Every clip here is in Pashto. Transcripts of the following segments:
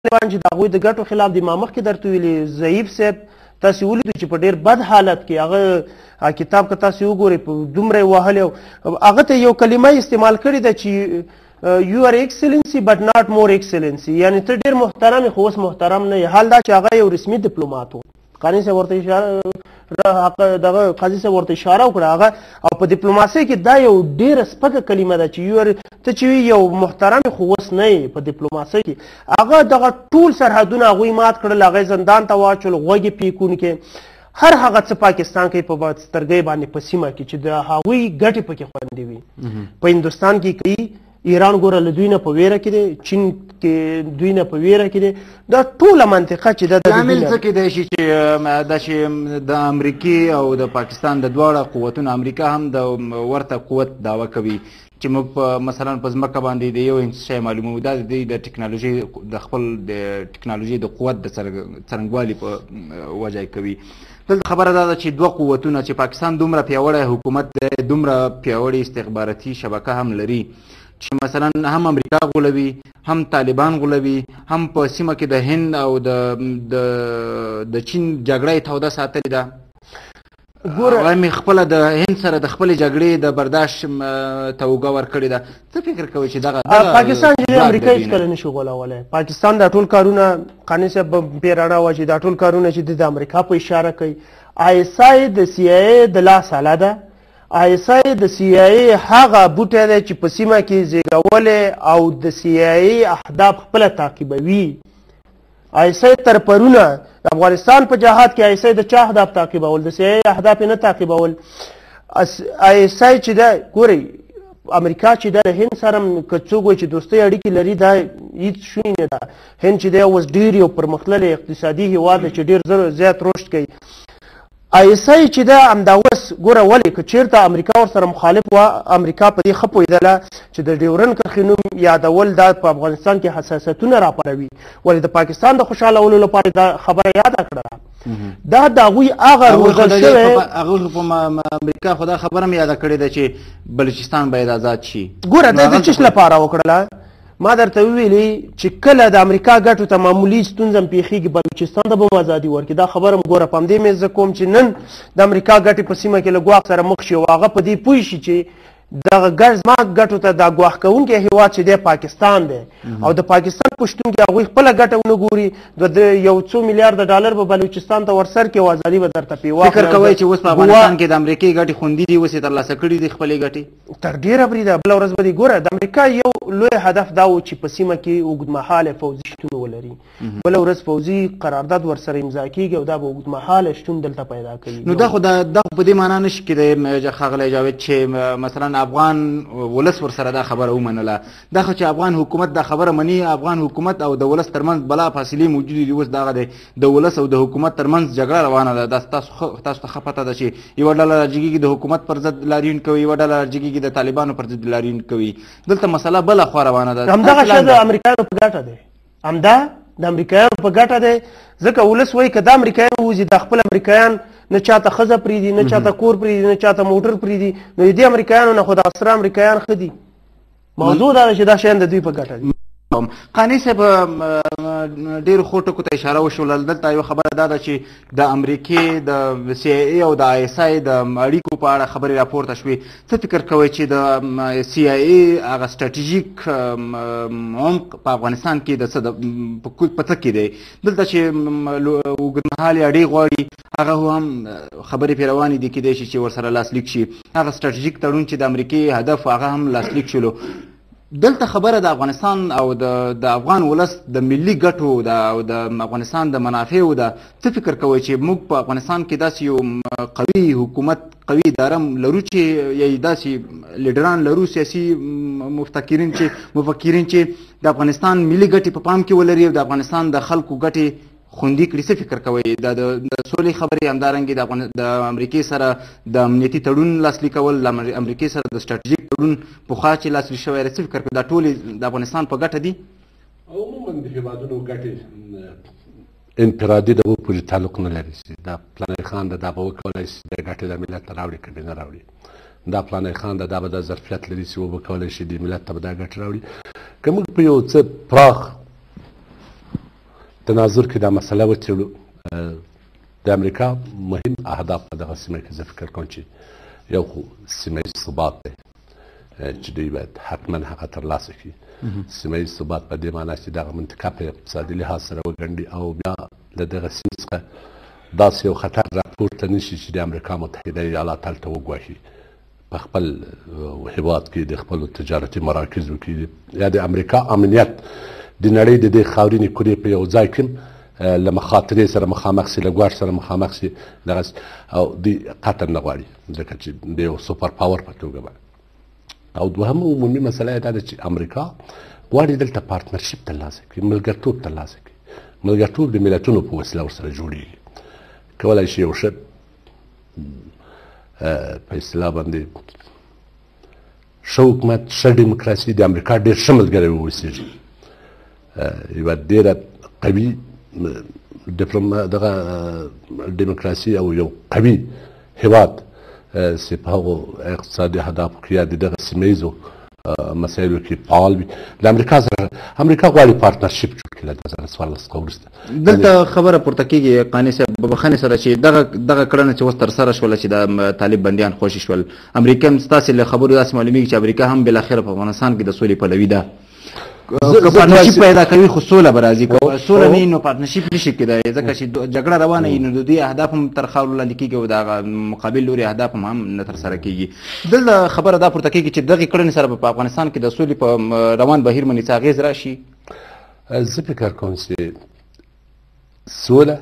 طالبان چې د هغوی د ګټو خلاف دي. ما مخکې درته ویلي ضعیف صاحب تاسې ولیدو چې په ډېر بد حالت کې هغه کتاب که تاسې وګورئ په دومره یې وهلی هغه ته یو کلمه استعمال کړې ده چې یو ار ایکسلنسي بټ ناٹ مور ایکسلنسي، یعنې ته ډېر محترم یې خو اوس محترم نه یې. حال دا چې هغه یو رسمي ډیپلومات و. قانع صاحب ورته اشاره دغه قاضي صاحب ورته اشاره وکړه هغه. او په ډیپلوماسۍ کې دا یو ډېره سپکه کلمه ده چې ته چې یو محترم خو اوس نه یې په ډیپلوماسۍ کې. هغه دغه ټول سرحدونه هغوی مات کړل، هغه زندان ته واچول، غوږ یې پیکونکي هر هغه څه پاکستان کوي په سترګۍ باندې په سیمه کې چې د هغوی ګټې پکې خوندي وي. په هندوستان کې کوي، ایران ګوره له دوی نه په ویره کې دی، چین کې دوی نه په ویره کې دی. دا ټوله منطقه چې ده لامل څه کیدای شي چې د امریکې او د پاکستان د دواړه قوتونو، امریکا هم د ورته قوت دعوه کوي چې موږ په مثلا په ځمکه باندې د یو انچ شی معلوموو، دا د دوی د ټکنالوژۍ د خپل د ټکنالوژۍ د قوت د څرنګوالي په وجه کوي. دلته خبره دا ده چې دوه قوتونه چې پاکستان دومره پیاوړی حکومت دی، دومره پیاوړې استخباراتي شبکه هم لري چې مثلا هم امریکا غولوي، هم طالبان غولوي، هم په سیمه کې د هند او د چین جګړه یې توده ساتلې ده. ګوره مې خپله د هند سره د خپلې جګړې د برداشت توګه ورکړې ده. څه فکر کوئ چې دغه پاکستان چې امریکا هېڅکله نشي غولولی؟ پاکستان دا ټول کارونه قانع صاحب پرې رڼا وه چې دا ټول کارونه چې د امریکا په اشاره کوي. آی اس آی د سی آی ای د لاس آله ده. آی اس آی د سی آی ای هغه بوټی دی چې په سیمه کې زیږولی او د سی آی ای اهداف خپله تعقیبوي. آی اس آی تر پرونه د افغانستان په جهاد کې آی اس آی د چا اهداف تعقیبول؟ د سی آی ای اهداف یې نه تعقیبول. آی اس آی چې ده ګورئ امریکا چې ده د هند سره که څوک وایي چې دوستۍ اړیکې لري دا هېڅ شونې نه ده. هند چې دی اوس ډېر یو پرمختللی اقتصادي هېواد دی چې ډېر زیات رشد کوي. آی اس آی چې ده همدا اوس ګوره ولې که چېرته امریکا ورسره مخالف وه، امریکا په دې ښه پوهېدله چې د ډیورن کرښې نوم یادول دا په افغانستان کې حساسیتونه راپاروي. ولې د پاکستان د خوشحالولو لپاره دا خبره یاده کړه. دا د هغوی هغه روزل شوی هغوی په امریکا خو دا خبره هم یاده کړې ده چې بلوچستان باید آزاد شي. ګوره دا د څه لپاره وکړله؟ ما درته وویلي چې کله د امریکا ګټو ته معمولي ستونزه پیښیږي بلوچستان ته به هم ازادي ورکړي. دا خبره م ګوره په همدې مې زه کوم چې نن د امریکا ګټې په سیمه کې له ګواښ سره مخ شي او هغه په دې پوه شي چې دغه زما ګټو ته دا ګواښ کوونکی هېواد چې دی پاکستان دی او د پاکستان په شتون کې هغوی خپله ګټه ونه ګوري. د یو څو میلیارده ډالر به بلوچستان ته ورسر کړي او ازادي به درته پرې واخلي. فکر کوئ چې اوس په افغانستان کې د امریکې ګټې خوندي دي، اوس یې ترلاسه کړي دي خپلې ګټې؟ تر ډېره بریده بله ورځ به دې ګوره د امریکا یو لوی هدف دا و چې په سیمه کې اوږدمهاله پوځي شتون ولري. بله ورځ پوځي قرارداد ورسره امضا کېږي او دا به اوږدمهاله شتون دلته پیدا کوي. نو دا خو په دې معنا نشي کېدی ښاغلی جاوید چې مثلا افغان ولس ورسره دا خبره ومنله. دا خو چې افغان حکومت دا خبره مني، افغان حکومت او د ولس ترمنځ بلا فاصلې موجودې دي. اوس دغه د ولس او د حکومت ترمنځ جګړه روانه ده. دا تاسو ته ښه پته ده چې یوه ډله راجګېږي د حکومت پر ضد لاریون کوي، یوه ډله راجګېږي د طالبانو پر ضد لاریون کوي. دلته مسله بله خوا روانه ده. همدغه شی د امریکایانو په ګټه دی، همدا د امریکایانو په ګټه دی. ځکه ولس وایي که دا امریکایان ووځي دا خپل امریکایان نه چاته ښځه پرېږدي، نه چاته کور پرېږدي، نه چاته موټر پرېږدي، نو د دې امریکایانو نه خو د عصره امریکایان ښه دي. موضوع دا ده چې دا شیان د دوی په ګټه دي. قانع صاحب ډېرو ښو ټکو ته اشاره وشوله. دلته یوه خبره دا ده چې د امریکې د سی آی ای او د آی اس آی د اړیکو په اړه خبرې راپورته شوې. څه فکر کوئ چې د سی آی ای هغه سټراټیژیک عمق په افغانستان کې د څه په څه کې دی؟ دلته چې اوږدمهالې اړې غواړي هغه هم خبرې پرې روانې دي، کیدای شي چې ورسره لاسلیک شي. هغه سټراټیژیک تړون چې د امریکې هدف هغه هم لاسلیک شولو. دلته خبره د افغانستان او د افغان ولس د ملي ګټو او د افغانستان د منافعو ده. څه فکر کوئ چې موږ په افغانستان کې داسې یو قوي حکومت، قوي اداره لرو چې یا داسې لیډران لرو، سیاسي مفکرین چې د افغانستان ملي ګټې په پام کې ولري او د افغانستان د خلکو ګټې خوندي کړي؟ څه فکر کوئ؟ د سولې خبرې همدارنګې د امریکې سره د امنیتي تړون لاسلیک کول، د امریکې سره د سټراټیژیک تړون پخوا چې لاسلیک شوی دی، څه فکر کوئ دا ټولې د افغانستان په ګټه دي؟ عموما د هېوادونو ګټې انفرادي دغو پورې تعلق نه لري چې دا فلانی خان ده دا به وکولی شي د ګټې د ملت ته راوړي که نه راوړي، دا فلانی خان ده دا به دا ظرفیت لري چې وبه کولی شي د ملت ته به دا ګټې راوړي. که موږ په یو څه پراخ تناظر کې دا مسله وڅېړو د امریکا مهم اهداف په دغه سیمه کې زه فکر کوم چې یو خو سیمه ییز ثبات دی چې دوی باید حتما هغه ترلاسه کړي. سیمه ییز ثبات په دې معنا چې دغه منطقه په اقتصادي لحاظ سره وګنډي او بیا له دغه سیمې څخه داسې یو خطر راپورته نه شي چې د امریکا متحده ایالات هلته وګواښي په خپل هېواد کې د خپلو تجارتي مراکزو کې یا د امریکا امنیت د نړۍ د دې خاورینې کورې په یو ځای کې له مخاطرې سره مخامخ سي له ګواښ سره مخامخ سي دغسې او دوی قطعا نه غواړي ځکه چې د یو سوپر پاور په توګه باندې. او دوهمه عمومي مسله یې دا ده چې امریکا غواړي دلته پارتنرشپ ترلاسه کړي، ملګرتوب ترلاسه کړي. ملګرتوب د ملتونو په وسیله ورسره جوړېږي. کولی شي یو ښه په اصطلاح باندې ښه حکومت، ښه ډیموکراسي د امریکا ډېر ښه ملګری واوسېږي. یوه ډېره قوي دغه ډیموکراسي او یو قوي هېواد چې په هغو اقتصادي اهدافو کې یا د دغه سیمه ییزو مسایلو کې فعال وي. له امریکا سره امریکا غواړي پارتنرشپ جوړ کړي له 2014 څخه وروسته. دلته خبره پورته کېږي قانع صاحب بخښنې سره چې دغه کړنه چې اوس ترسره شوله چې د طالب بندیان خوشي شول، امریکا هم ستاسې له خبرو داسې معلومیږي چې امریکا هم بالاخره په افغانستان کې د سولې پلوي ده. که پارتنرشپ پیدا کوي خو سوله به راځي، که سوله نه وي نو پارتنرشپ نشي کېدای ځکه چې جګړه روانه وي نو د دوی اهداف هم تر خاورو لاندې کېږي او د هغه مقابل لوري اهداف هم نه ترسره کېږي. دلته خبره دا پورته کېږي چې دغې کړنې سره په افغانستان کې د سولې په روان بهیر باندې څه اغېز راشي. زه فکر کوم چې سوله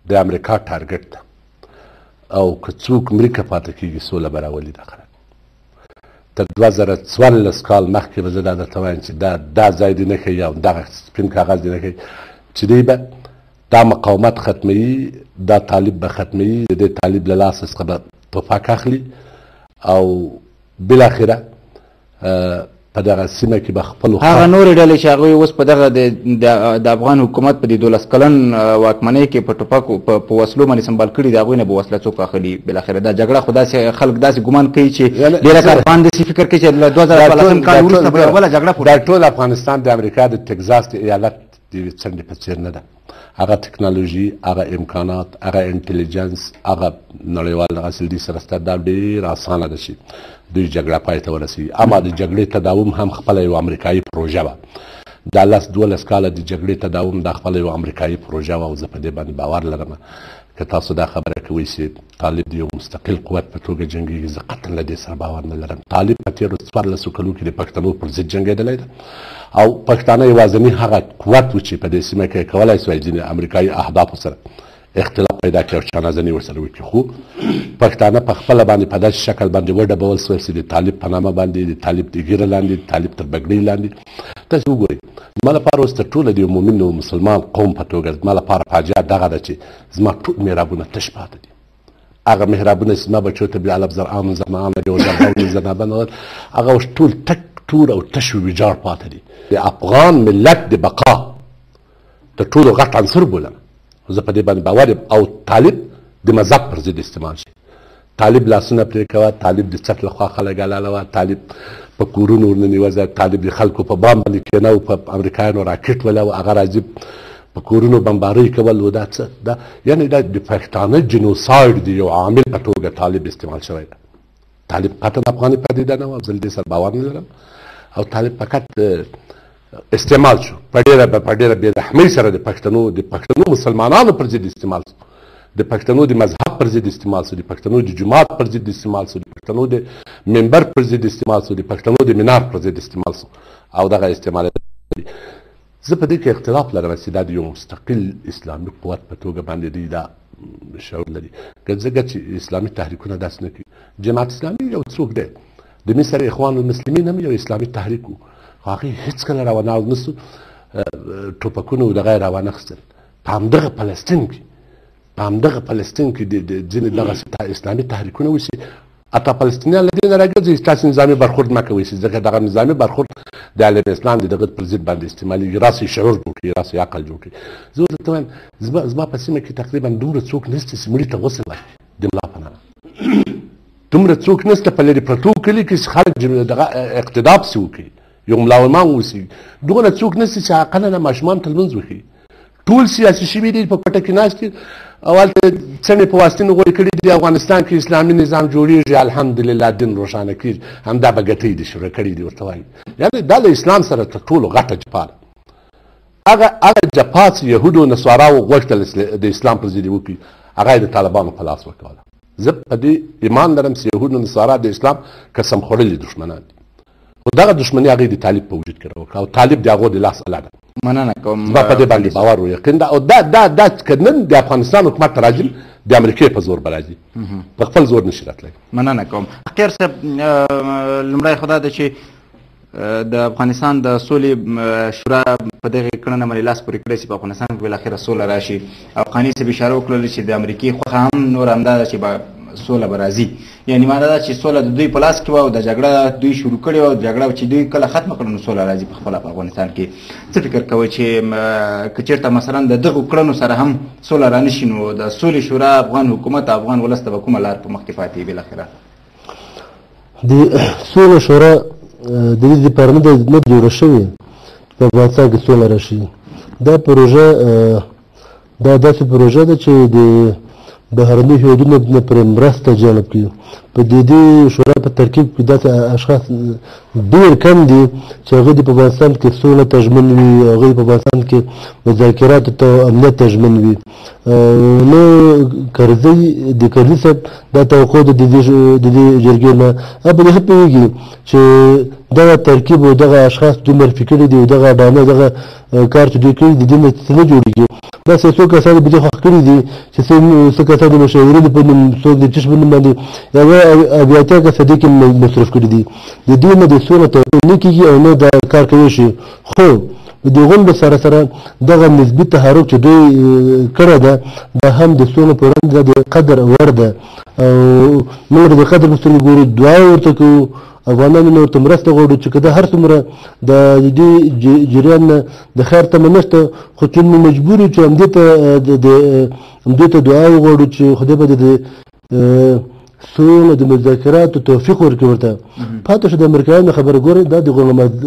د امریکا ټارګټ ده او که څوک امریکا پاتې کېږي سوله به راولي داخله. تر 2014 کال مخکې به زه دا درته وایم چې دا ځای دې نه ښیي او دغه سپین کاغذ دې نه ښیي چې دوی به دا مقاومت ختموي، دا طالب به ختموي، د دې طالب له لاسه څخه به توپک اخلي او بالاخره په دغه سیمه کې به خپلو هغه نورې ډلې چې هغوی اوس په دغه د افغان حکومت په دې 12 کلن واکمنۍ کې په ټوپکو په وسلو باندې سمبال کړي د هغوی نه به وسله څوک اخلي. بالاخره دا جګړه خو داسې خلک داسې ګمان کوي چې ډېره کارپان داسې فکر کوي چې له 2014 کال وروسته به بله جګړه دا ټول افغانستان د امریکا د ټکزاس د ایالت د یوې څنډې په څېر نه ده. هغه ټکنالوژي، هغه امکانات، هغه انټلیجنس، هغه نړیوال اصل دي سره ستا دا ډېر اسانه ده چې دوی جګړه پای ته ورسوي. اما د جګړې تداوم هم خپله یو امریکایي پروژه وه. دا 10-12 کاله د جګړې تداوم دا خپله یو امریکایي پروژه وه او زه په دې باندې باور لرم که تاسو دا خبره کوئ چې طالب د یو مستقل قوت په توګه جنګېږي، زه قطعا له دې سره باور نه لرم. طالب په تېرو 14 کلو کې د پښتنو پر ضد جنګېدلی ده او پښتانه یوازینی هغه قوت و چې په دې سیمه کې کولی سوی ځینې امریکایي اهدافو سره اختلاف پیدا کړي او چانهزني ورسره وکړي، خو پښتانه په خپله باندې په داسې شکل باندې وډبول سول چې د طالب په نامه باندې د طالب د ږیره لاندې د طالب تر بګړۍ لاندې. تاسې وګورئ زما لپاره اوس تر ټوله د یو مؤمن او مسلمان قوم په توګه زما لپاره فاجعه دغه ده چې زما ټول محرابونه تش پاتې دي. هغه محرابونه چې زما بچو ته بیالب زرعان زرعان یو زرعون زرنابن هغه اوس ټول تک تور او تش ویجاړ پاتې دي. د افغان ملت د بقا تر ټولو غټ عنصر بولم زه په دې باندې باور یم او طالب د مذهب پر ضد استعمال شي. طالب لاسونه پرې کوه، طالب د څټ له خوا خلک حلالوه، طالب په کورونو ورننیوځه، طالب د خلکو په بام باندې کېنه او په امریکایانو راکټ ولوه، هغه راځي په کورونو بمبارۍ کول و دا څه دا یعنې دا د پښتانه جنوساید د یو عامل په توګه طالب استعمال شوی ده. طالب قطعا افغاني پدیده نه وه، زه له دې سره باور نه لرم او طالب فقط استعمال شو په ډېره بې رحمۍ سره د پښتنو مسلمانانو پر ضد استعمال شو، د پښتنو د مذهب پر ضد استعمال شو، د پښتنو د جماعت پر ضد استعمال شو، د پښتنو د منبر پر ضد استعمال شو، د پښتنو د منار پر ضد استعمال شو او دغه استعمال زه په دې کې اختلاف لرم چې دا د یو مستقل اسلامي قوت په توګه باندې دوی دا شعور لري. ځکه چې اسلامي تحریکونه داسې نه کوي. جماعت اسلامي یو څوک دی د مصر اخوان المسلمین هم یو اسلامي تحریک و، هغوی هېڅکله راونه نسو ټوپکونه و دغه یې راوانخیستل. په همدغه فلسطین کې د ځینې دغسې اسلامي تحریکونه وشي حتی فلسطینیان له دې نه راګرځي چې تاسې نظامي برخورد مه کوئ، ځکه دغه نظامي برخورد د عالم اسلام د دغه پر ضد باندې استعمالېږي، راسې شعور جوړ کړي، راسې عقل جوړ کړي. زه ورته وایم زما په سیمه کې تقریبا دومره څوک نشته چې مړي ته غسل ورکړي د ملا په نامه، دومره څوک نشته په لرې پرتو کلي کې چې خلک دغه اقتدا پسې وکړي، یو ملا امام اوسي، دغه څوک نشته چې عاقلانه ماشومان ته لمونځ وښيي. ټول سیاسي شوي دي په کوټه کې ناست دي او هلته څڼې په واسطې غوړې کړي دي افغانستان کې اسلامي نظام جوړېږي الحمدلله دین روښانه کېږي همدا به ګټۍ دي شروع کړي دي ورته وایي یعنې دا له اسلام سره تر ټولو غټه جفا ده هغه جفا چې یهودو نصاراو غوښتل د اسلام پر ضد یې وکړي هغه یې د طالبانو په لاس ورکوله زه په دې ایمان لرم چې یهود و نصارا د اسلام قسم خوړلي دښمنان دي خو دغه دښمني هغې د طالب په وجود کې راوکړه او طالب د هغو د لاس اله ده مننه کوم زما په دې باندې باور و یقین ده او دا که نن د افغانستان حکومت ته راځي د امریکې په زور به راځي په خپل زور نشي راتلی مننه کوم خیر صاحب لومړی خو دا ده چې د افغانستان د سولې شورا په دغه کړنه باندې لاس پورې کړی چې په افغانستان کې بالاخره سوله راشي افغاني صاحب اشاره وکړله چې د امریکې خوښه هم نور همدا ده چې به سوله به راځي یعنې معنا ده چې سوله د دوی په لاس کې وه او د جګړه دوی شروع کړې وه جګړه چې دوی کله ختمه کړه نو سوله راځي په خپله په افغانستان کې څه فکر کوئ چې که چېرته مثلا د دغو کړنو سره هم سوله رانشي نو د سولې شورا افغان حکومت افغان ولس ته به کومه لار په مخ کې پاتې بالاخره د سولې شورا د دې لپاره نه جوړه شوې په افغانستان کې سوله راشي دا پروژه دا داسې پروژه ده چې د بهرني هیوادونو نه پرې مرسته جلب کړي په دې شورا په ترکیب کې داسې اشخاص ډېر کم دي چې هغوی د په افغانستان کې سوله ته ژمن وي هغوی په افغانستان کې مذاکراتو ته امنیت ته ژمن وي نو کرزي صاحب دا توقع ده د دې جرګې نه په دې ښه پوهېږي چې دغه ترکیب او دغه اشخاص دوی معرفي کړي دي او دغه ډامه دغه کار چې دوی کړي د دې نه څه نه جوړېږي بس یو څو کسان به دې خوښ کړي دي چې څه کسان د مشاورینو په نوم څوک د چشم په نوم باندې یو اتیا کسه دې کې مصرف کړي دي د دې نه د سوله توقع نه کېږي او نه دا کار کولی شي خو د غونډو سره دغه نسبي تحرک چې دوی کړی ده دا هم د سولې په وړاندې د قدر وړ ده او موږ د قدر په سترګو ګورو دعا ورته کوو افغانانو نه ورته مرسته غواړو چې که دا هر څومره د دې جریان نه د خیر تمه نشته خو چې موږ مجبور یو چې همدې ته دعا وغواړو چې خدای به د سوله د مذاکراتو توفیق ورکړي ورته پاتې شو د امریکایانو خبره ګورئ دا د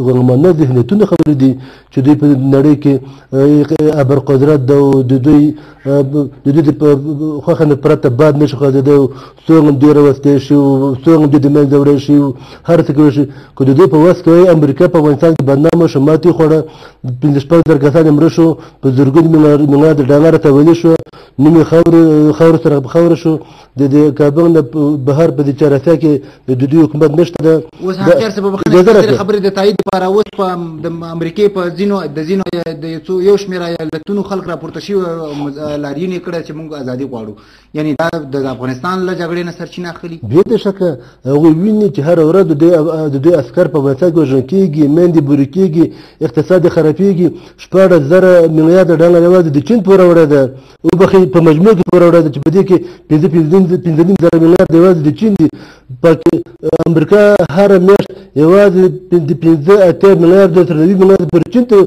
غلمانه ذهنیتونه خبرې دي چې دوی په نړۍ کې ابرقدرت ده او د دوی په خوښه نه پرته باد نشي خوځېدی څوک هم دوی راوستی شي څوک هم دوی د منځه وړی شي هر څه کولی شي که د دوی په وس کې امریکا په افغانستان کې بدنامه شو ماتې خوړه 55,000 کسان یې مړه شو په زرګونو میلیارده ډالره تاواني شوه نوم یې خاورو سره خاوره شو د کابل نه بهر په دې چارسیا کې د دوی حکومت نشته ده اوس هغه سبب خبرې د تایید لپاره اوس په د امریکې په ځینو د یو شمېر ایالتونو خلک راپورته شوي لاریون یې کړی چې موږ ازادي غواړو یعنې دا د افغانستان له جګړې نه سرچینه اخلي بې د شکه هغوی ویني چې هره ورځ د دوی عسکر په افغانستان کې وژل کېږي میندې بورې کېږي اقتصاد یې خرابېږي 14,000 میلیارده ډالر یوازې د چین پورې وړه ده وبخښئ په مجموع کې پورې وړه ده چې په دې کې 15,000 میلیارده یوازې د چین دي امریکا هره میاشت یوازې د 15 میلیارده تر 20 میلیارده پورې چین ته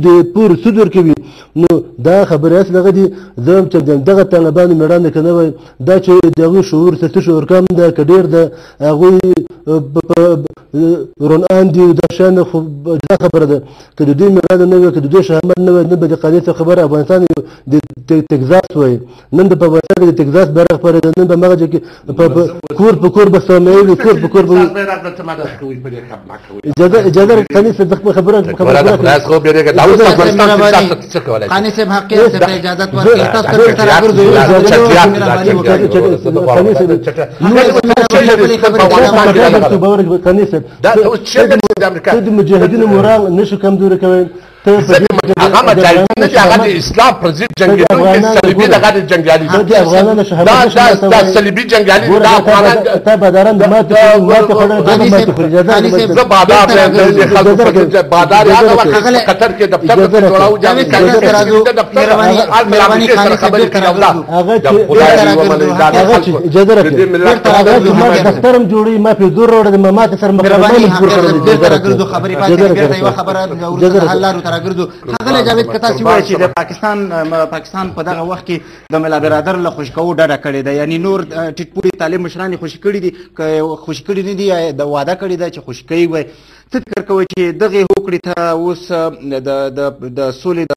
د پور سود ورکوي نو دا خبرې هسې دغه دي زه هم چې دغه طالبانو مېړانه که نه وای دا چې د هغوی شعور سیاسي شعور کم ده که ډېر ده هغوی رونان دي دا شیان خو دا خبره ده که د دوی مېړانه نه وای که د دوی شهامت نه وای نن به د قضیې څخه خبره افغانستان د تګزاس وای نن په افغانستان کې د تګزاس بیرغ خپرېده نن په هغه ځای کې کور په کور به سامعې وي کور په کور به اجازه قانع صاحب زه خپله خبره قانع صاحب حقیقت صاحب اجازت ورکړئ تاسو ته بیرته راګرځو ته د مجاهدینو مورال نشو کمزوري کوئ هغه مجاهدین نه دي هغه د اسلام پر ضد جنګېدونکي صلیبي دغه د جنګیالي دا صلیبي جنګیالي دا افغانان ته باداران د ماتې خوړل دا ماتې خوري زه بادار د خلکو په بادار هغه وخت قطر کې دفتر جوړاو جامې دفترم جوړي ما په دور وړه د ماته سره مهرباني خبرې پاتې راګرځو ښاغلی جاوید که تاسې ووایئ چې د پاکستان په دغه وخت کې د ملا برادر له خوشي کوو ډډه کړې ده یعنې نور ټیټ پوړي طالب مشران یې خوشي کړي دي که خوشي کړي نه دي د واده کړې ده چې خوشي کوي وای څه فکر کوئ چې دغې هوکړې ته اوس د سولې د